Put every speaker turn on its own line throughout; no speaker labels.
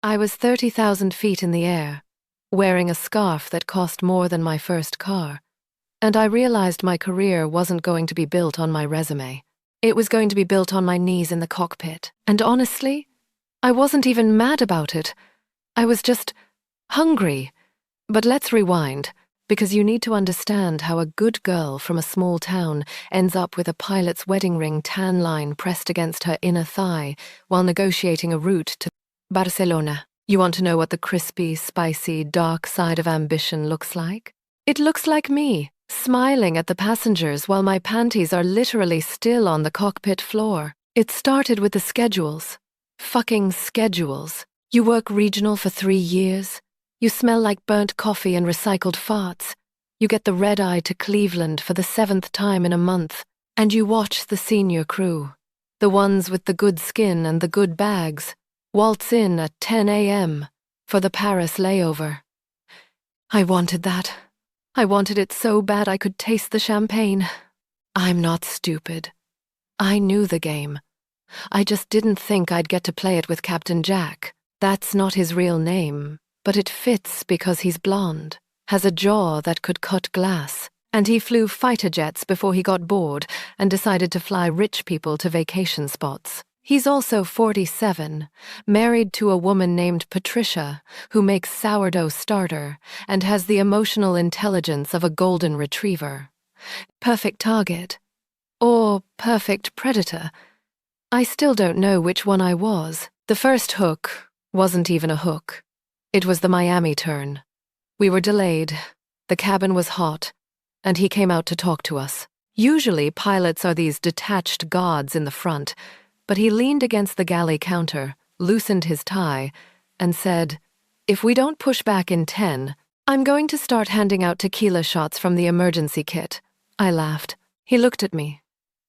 I was 30,000 feet in the air, wearing a scarf that cost more than my first car, and I realized my career wasn't going to be built on my resume. It was going to be built on my knees in the cockpit. And honestly, I wasn't even mad about it. I was just hungry. But let's rewind, because you need to understand how a good girl from a small town ends up with a pilot's wedding ring tan line pressed against her inner thigh while negotiating a route to Barcelona. You want to know what the crispy, spicy, dark side of ambition looks like? It looks like me, smiling at the passengers while my panties are literally still on the cockpit floor. It started with the schedules. Fucking schedules. You work regional for 3 years. You smell like burnt coffee and recycled farts. You get the red eye to Cleveland for the 7th time in a month. And you watch the senior crew. The ones with the good skin and the good bags. Waltz in at 10 a.m. for the Paris layover. I wanted that. I wanted it so bad I could taste the champagne. I'm not stupid. I knew the game. I just didn't think I'd get to play it with Captain Jack. That's not his real name, but it fits because he's blonde, has a jaw that could cut glass, and he flew fighter jets before he got bored and decided to fly rich people to vacation spots. He's also 47, married to a woman named Patricia, who makes sourdough starter and has the emotional intelligence of a golden retriever. Perfect target. Or perfect predator. I still don't know which one I was. The first hook wasn't even a hook. It was the Miami turn. We were delayed, the cabin was hot, and he came out to talk to us. Usually pilots are these detached gods in the front, but he leaned against the galley counter, loosened his tie, and said, "If we don't push back in 10, I'm going to start handing out tequila shots from the emergency kit." I laughed. He looked at me.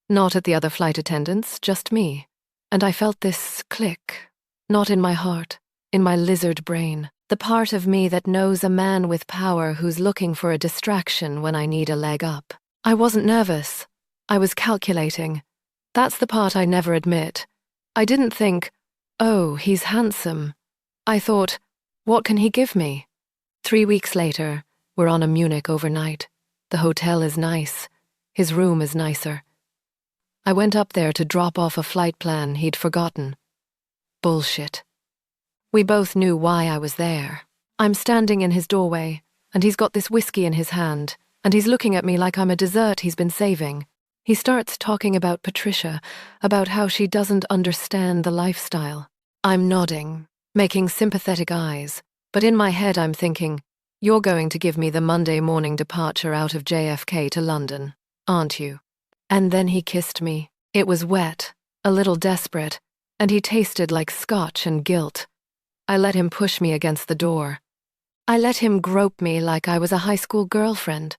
Not at the other flight attendants, just me. And I felt this click, not in my heart, in my lizard brain, the part of me that knows a man with power who's looking for a distraction when I need a leg up. I wasn't nervous. I was calculating. That's the part I never admit. I didn't think, oh, he's handsome. I thought, what can he give me? 3 weeks later, we're on a Munich overnight. The hotel is nice. His room is nicer. I went up there to drop off a flight plan he'd forgotten. Bullshit. We both knew why I was there. I'm standing in his doorway, and he's got this whiskey in his hand, and he's looking at me like I'm a dessert he's been saving. He starts talking about Patricia, about how she doesn't understand the lifestyle. I'm nodding, making sympathetic eyes, but in my head I'm thinking, you're going to give me the Monday morning departure out of JFK to London, aren't you? And then he kissed me. It was wet, a little desperate, and he tasted like scotch and guilt. I let him push me against the door. I let him grope me like I was a high school girlfriend,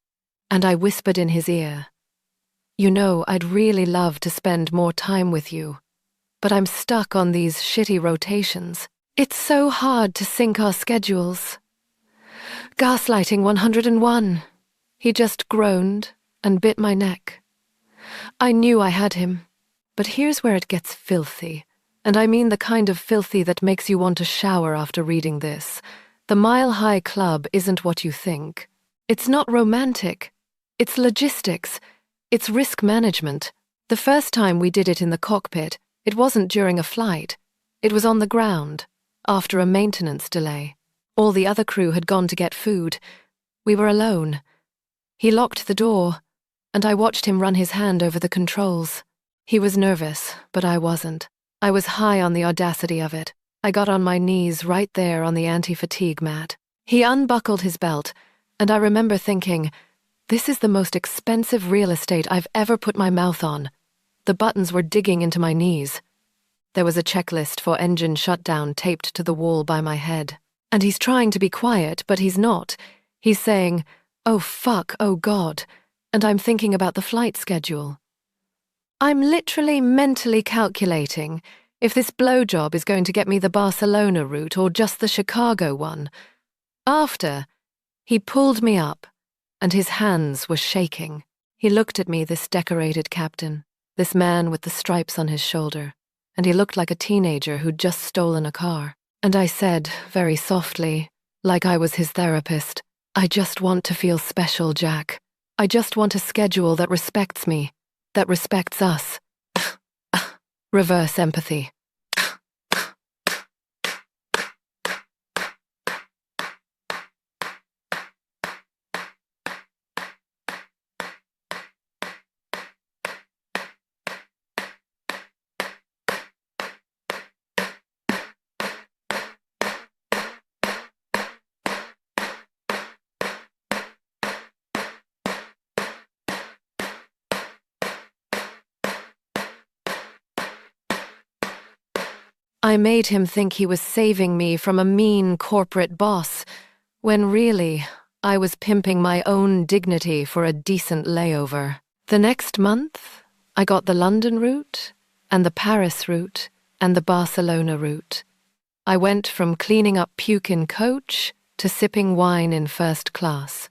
and I whispered in his ear, "You know, I'd really love to spend more time with you, but I'm stuck on these shitty rotations. It's so hard to sync our schedules." Gaslighting 101. He just groaned and bit my neck. I knew I had him, but here's where it gets filthy, and I mean the kind of filthy that makes you want to shower after reading this. The Mile High Club isn't what you think. It's not romantic. It's logistics. It's risk management. The first time we did it in the cockpit, it wasn't during a flight. It was on the ground, after a maintenance delay. All the other crew had gone to get food. We were alone. He locked the door, and I watched him run his hand over the controls. He was nervous, but I wasn't. I was high on the audacity of it. I got on my knees right there on the anti-fatigue mat. He unbuckled his belt, and I remember thinking, this is the most expensive real estate I've ever put my mouth on. The buttons were digging into my knees. There was a checklist for engine shutdown taped to the wall by my head. And he's trying to be quiet, but he's not. He's saying, "Oh fuck, oh God," and I'm thinking about the flight schedule. I'm literally mentally calculating if this blowjob is going to get me the Barcelona route or just the Chicago one. After, he pulled me up, and his hands were shaking. He looked at me, this decorated captain, this man with the stripes on his shoulder, and he looked like a teenager who'd just stolen a car. And I said, very softly, like I was his therapist, I just want to feel special, Jack. I just want a schedule that respects me, that respects us. Reverse empathy. I made him think he was saving me from a mean corporate boss, when really, I was pimping my own dignity for a decent layover. The next month, I got the London route, and the Paris route, and the Barcelona route. I went from cleaning up puke in coach to sipping wine in first class.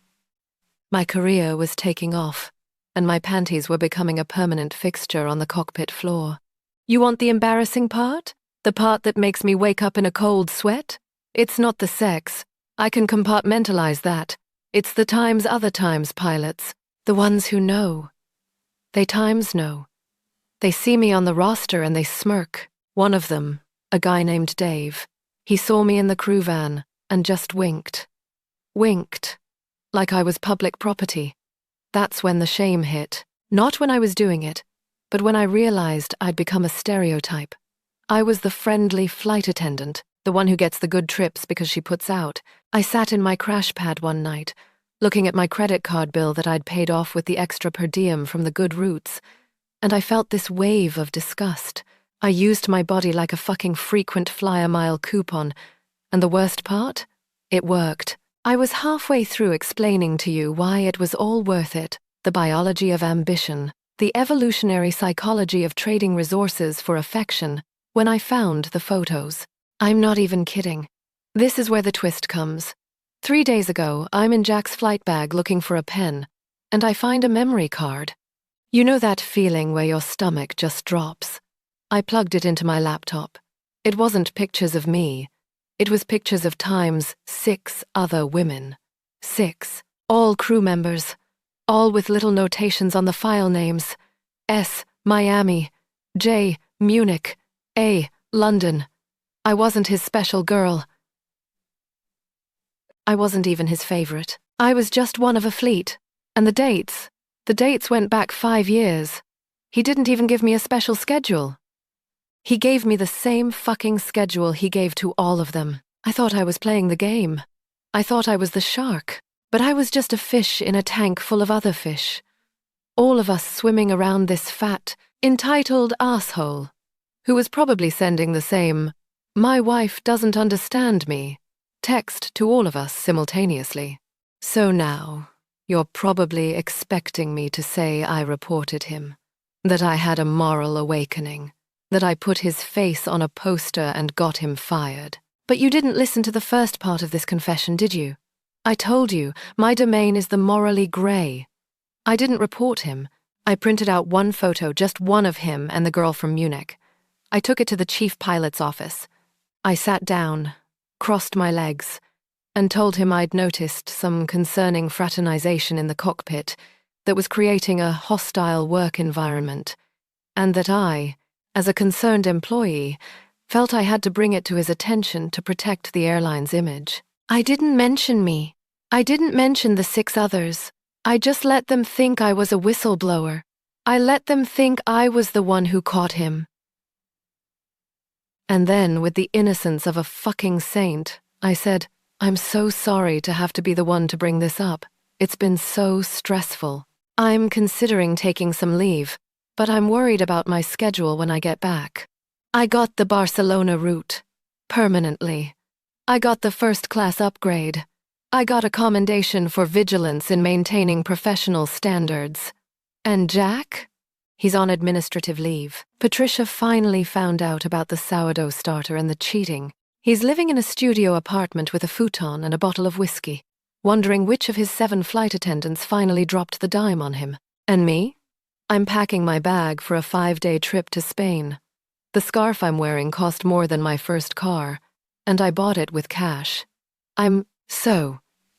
My career was taking off, and my panties were becoming a permanent fixture on the cockpit floor. You want the embarrassing part? The part that makes me wake up in a cold sweat? It's not the sex. I can compartmentalize that. It's the other times pilots, the ones who know. They know. They see me on the roster and they smirk. One of them, a guy named Dave, he saw me in the crew van and just winked. Winked. Like I was public property. That's when the shame hit. Not when I was doing it, but when I realized I'd become a stereotype. I was the friendly flight attendant, the one who gets the good trips because she puts out. I sat in my crash pad one night, looking at my credit card bill that I'd paid off with the extra per diem from the good routes, and I felt this wave of disgust. I used my body like a fucking frequent flyer-mile coupon, and the worst part? It worked. I was halfway through explaining to you why it was all worth it, the biology of ambition, the evolutionary psychology of trading resources for affection, when I found the photos. I'm not even kidding. This is where the twist comes. 3 days ago, I'm in Jack's flight bag looking for a pen, and I find a memory card. You know that feeling where your stomach just drops? I plugged it into my laptop. It wasn't pictures of me. It was pictures of times 6 other women. 6. All crew members. All with little notations on the file names. S, Miami. J, Munich. A, London. I wasn't his special girl. I wasn't even his favorite. I was just one of a fleet. And the dates went back 5 years. He didn't even give me a special schedule. He gave me the same fucking schedule he gave to all of them. I thought I was playing the game. I thought I was the shark. But I was just a fish in a tank full of other fish. All of us swimming around this fat, entitled asshole, who was probably sending the same, "My wife doesn't understand me," text to all of us simultaneously. So now, you're probably expecting me to say I reported him, that I had a moral awakening, that I put his face on a poster and got him fired. But you didn't listen to the first part of this confession, did you? I told you, my domain is the morally grey. I didn't report him. I printed out one photo, just one of him and the girl from Munich. I took it to the chief pilot's office. I sat down, crossed my legs, and told him I'd noticed some concerning fraternization in the cockpit that was creating a hostile work environment, and that I, as a concerned employee, felt I had to bring it to his attention to protect the airline's image. I didn't mention me. I didn't mention the 6 others. I just let them think I was a whistleblower. I let them think I was the one who caught him. And then, with the innocence of a fucking saint, I said, "I'm so sorry to have to be the one to bring this up. It's been so stressful. I'm considering taking some leave, but I'm worried about my schedule when I get back. I got the Barcelona route. Permanently. I got the first-class upgrade. I got a commendation for vigilance in maintaining professional standards. And Jack? He's on administrative leave. Patricia finally found out about the sourdough starter and the cheating. He's living in a studio apartment with a futon and a bottle of whiskey, wondering which of his 7 flight attendants finally dropped the dime on him. And me? I'm packing my bag for a 5-day trip to Spain. The scarf I'm wearing cost more than my first car, and I bought it with cash.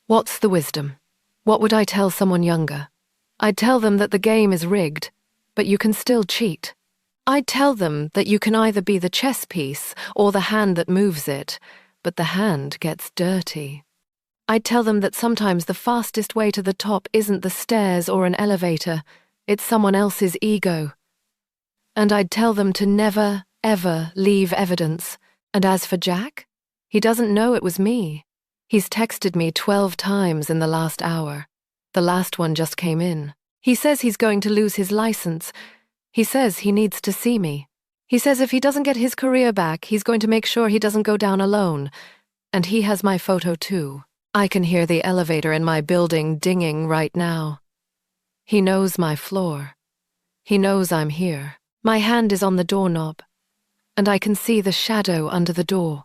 What's the wisdom? What would I tell someone younger? I'd tell them that the game is rigged, but you can still cheat. I'd tell them that you can either be the chess piece or the hand that moves it, but the hand gets dirty. I'd tell them that sometimes the fastest way to the top isn't the stairs or an elevator, it's someone else's ego. And I'd tell them to never, ever leave evidence. And as for Jack, he doesn't know it was me. He's texted me 12 times in the last hour. The last one just came in. He says he's going to lose his license. He says he needs to see me. He says if he doesn't get his career back, he's going to make sure he doesn't go down alone. And he has my photo too. I can hear the elevator in my building dinging right now. He knows my floor. He knows I'm here. My hand is on the doorknob, and I can see the shadow under the door.